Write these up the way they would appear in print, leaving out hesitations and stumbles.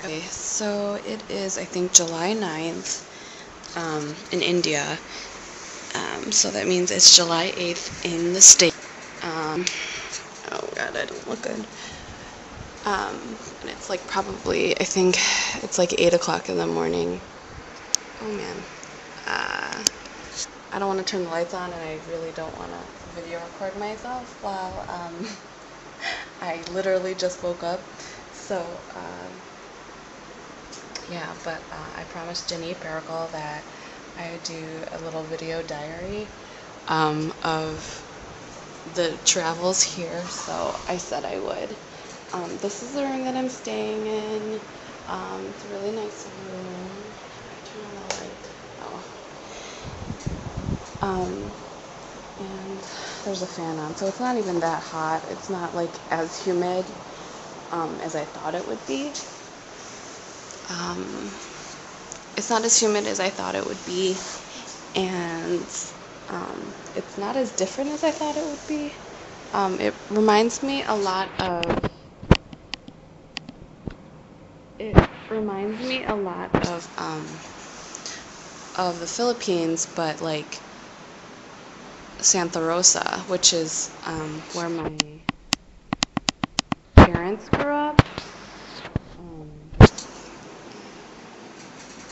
Okay, so it is, I think, July 9th in India. So that means it's July 8th in the state. Oh god, I don't look good. And it's like probably, I think it's like 8 o'clock in the morning. Oh man. I don't want to turn the lights on, and I really don't want to video record myself while I literally just woke up. So, yeah, but I promised Jini that I would do a little video diary of the travels here, so I said I would. This is the room that I'm staying in. It's a really nice room. I turn on the light. Oh. And there's a fan on, so it's not even that hot. It's not like as humid as I thought it would be. It's not as humid as I thought it would be, and it's not as different as I thought it would be. It reminds me a lot of. Of the Philippines, but like Santa Rosa, which is where my parents grew up.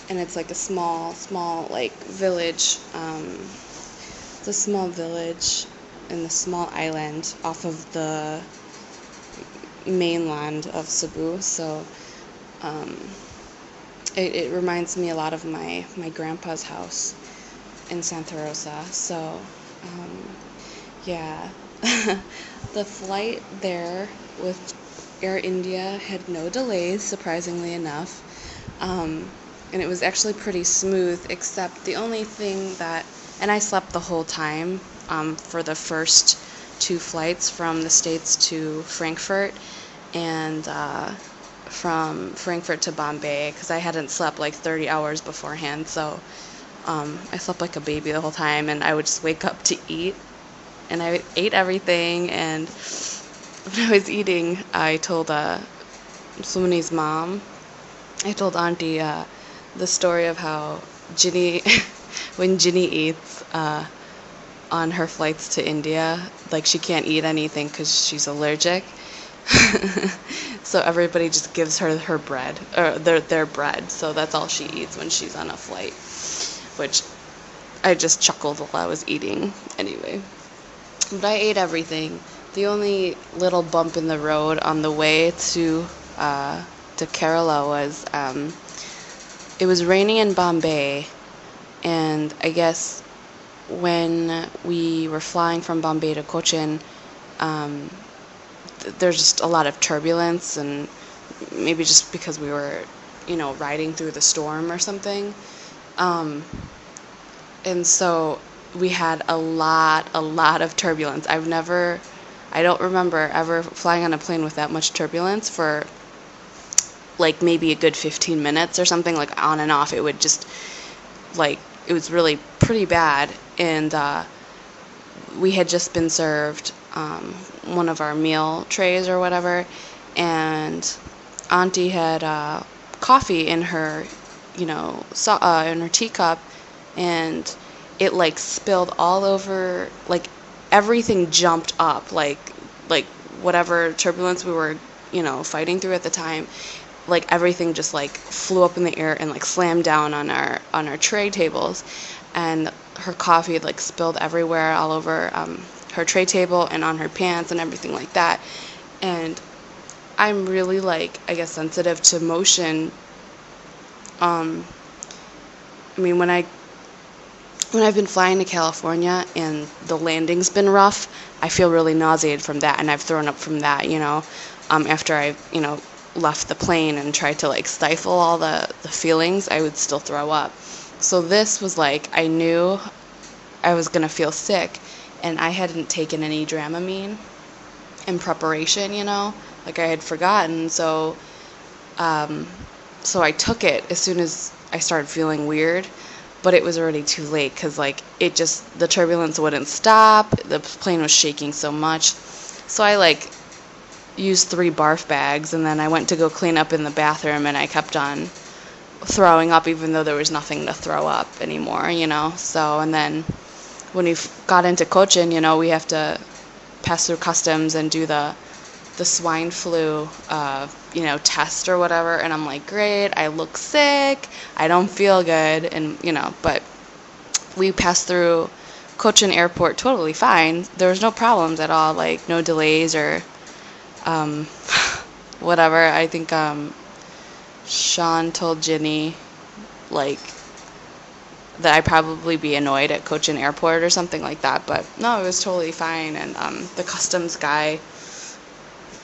And it's like a small like village. It's a small village in the small island off of the mainland of Cebu. So it reminds me a lot of my grandpa's house in Santa Rosa. So yeah, the flight there with Air India had no delays, surprisingly enough. And it was actually pretty smooth, except the only thing that, and I slept the whole time for the first 2 flights from the States to Frankfurt, and from Frankfurt to Bombay, because I hadn't slept like 30 hours beforehand, so I slept like a baby the whole time, and I would just wake up to eat, and I ate everything. And when I was eating, I told Sumani's mom, I told Auntie the story of how Jini, when Jini eats on her flights to India, like she can't eat anything because she's allergic. So everybody just gives her her bread, or their bread, so that's all she eats when she's on a flight, which I just chuckled while I was eating anyway. But I ate everything. The only little bump in the road on the way to Kerala was it was raining in Bombay, and I guess when we were flying from Bombay to Cochin, there's just a lot of turbulence, and maybe just because we were, riding through the storm or something. And so we had a lot of turbulence. I don't remember ever flying on a plane with that much turbulence for like maybe a good 15 minutes or something, like on and off. It would just, like, it was really pretty bad. And we had just been served one of our meal trays or whatever, and Auntie had coffee in her, in her teacup, and it like spilled all over, like everything jumped up, like whatever turbulence we were, fighting through at the time, like everything just like flew up in the air and like slammed down on our tray tables, and her coffee had like spilled everywhere, all over her tray table and on her pants and everything like that. And I'm really, like, I guess, sensitive to motion. I mean, when I've been flying to California and the landing's been rough, I feel really nauseated from that, and I've thrown up from that, after I, left the plane and tried to, like, stifle all the feelings, I would still throw up. So this was like, I knew I was going to feel sick, and I hadn't taken any Dramamine in preparation, like I had forgotten. So I took it as soon as I started feeling weird, but it was already too late, because like the turbulence wouldn't stop, the plane was shaking so much. So I like used 3 barf bags, and then I went to go clean up in the bathroom, and I kept on throwing up even though there was nothing to throw up anymore, So, and then when we got into Cochin, we have to pass through customs and do the swine flu, test or whatever. And I'm like, great, I look sick, I don't feel good, and but we passed through Cochin Airport totally fine. There was no problems at all, like no delays or whatever. I think Sean told Jini like that I'd probably be annoyed at Cochin Airport or something like that, but no, it was totally fine. And the customs guy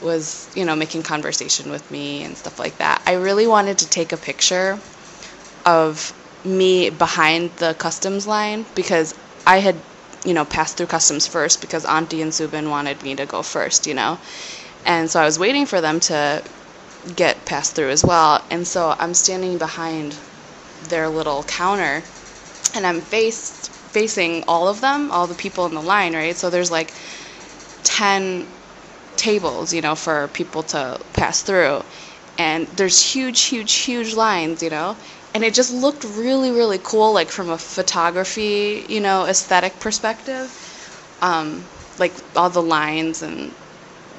was, making conversation with me and stuff like that. I really wanted to take a picture of me behind the customs line because I had, passed through customs first because Auntie and Subin wanted me to go first, And so I was waiting for them to get passed through as well. And so I'm standing behind their little counter, and I'm facing all of them, all the people in the line, right? So there's like 10 tables, for people to pass through. And there's huge lines, And it just looked really, really cool, like from a photography, aesthetic perspective. Like all the lines and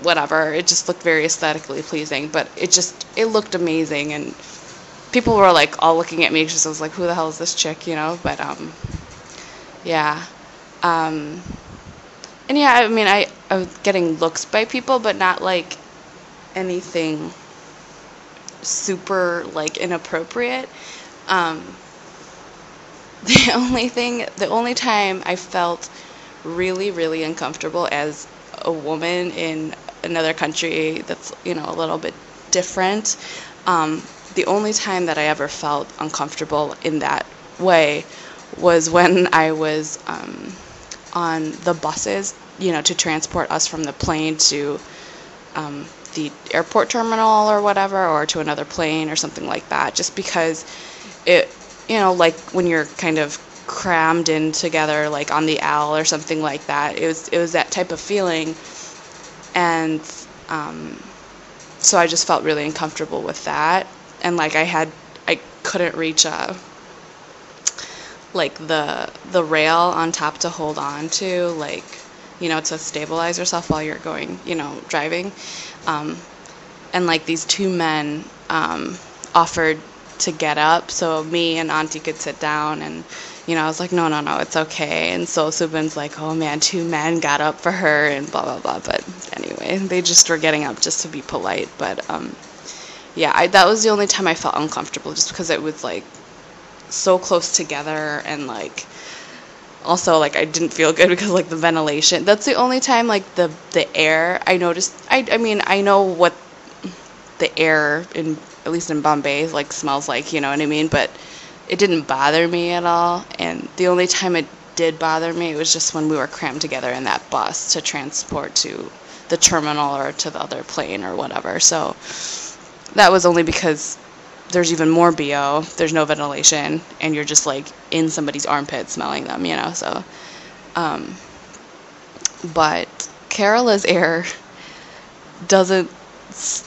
whatever, it just looked very aesthetically pleasing, but it looked amazing, and people were like all looking at me because I was like, who the hell is this chick, but yeah, and yeah, I mean, I was getting looks by people, but not like anything super like inappropriate. The only time I felt really, really uncomfortable as a woman in another country that's, a little bit different, the only time that I ever felt uncomfortable in that way was when I was on the buses, to transport us from the plane to the airport terminal or whatever, or to another plane or something like that, just because it, like when you're kind of crammed in together, like on the aisle or something like that, it was that type of feeling. And so I just felt really uncomfortable with that, and like I couldn't reach like the rail on top to hold on to, like, to stabilize yourself while you're going, driving. And like these 2 men offered to get up so me and Auntie could sit down, and I was like, no, it's okay. And so Subin's like, oh man, 2 men got up for her and blah blah blah. But anyway, they just were getting up just to be polite. But yeah, that was the only time I felt uncomfortable, just because it was like so close together, and like also like I didn't feel good because like the ventilation. That's the only time like the air I noticed. I mean, I know what the air in, at least in Bombay, like smells like, you know what I mean, but it didn't bother me at all. And the only time it did bother me, it was just when we were crammed together in that bus to transport to the terminal or to the other plane or whatever. So that was only because there's even more BO, there's no ventilation, and you're just like in somebody's armpit smelling them, so but Kerala's air doesn't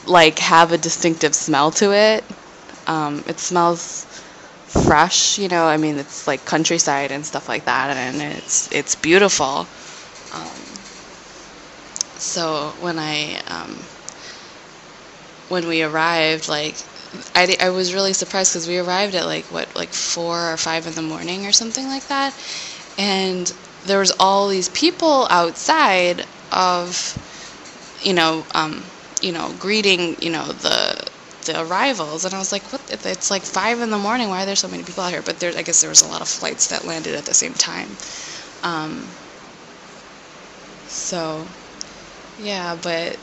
like have a distinctive smell to it. It smells fresh, I mean, it's like countryside and stuff like that, and it's beautiful. So when we arrived, like I was really surprised because we arrived at like 4 or 5 in the morning or something like that, and there was all these people outside of greeting the arrivals, and I was like, what? It's like 5 in the morning, why are there so many people out here? But I guess there was a lot of flights that landed at the same time. So yeah, but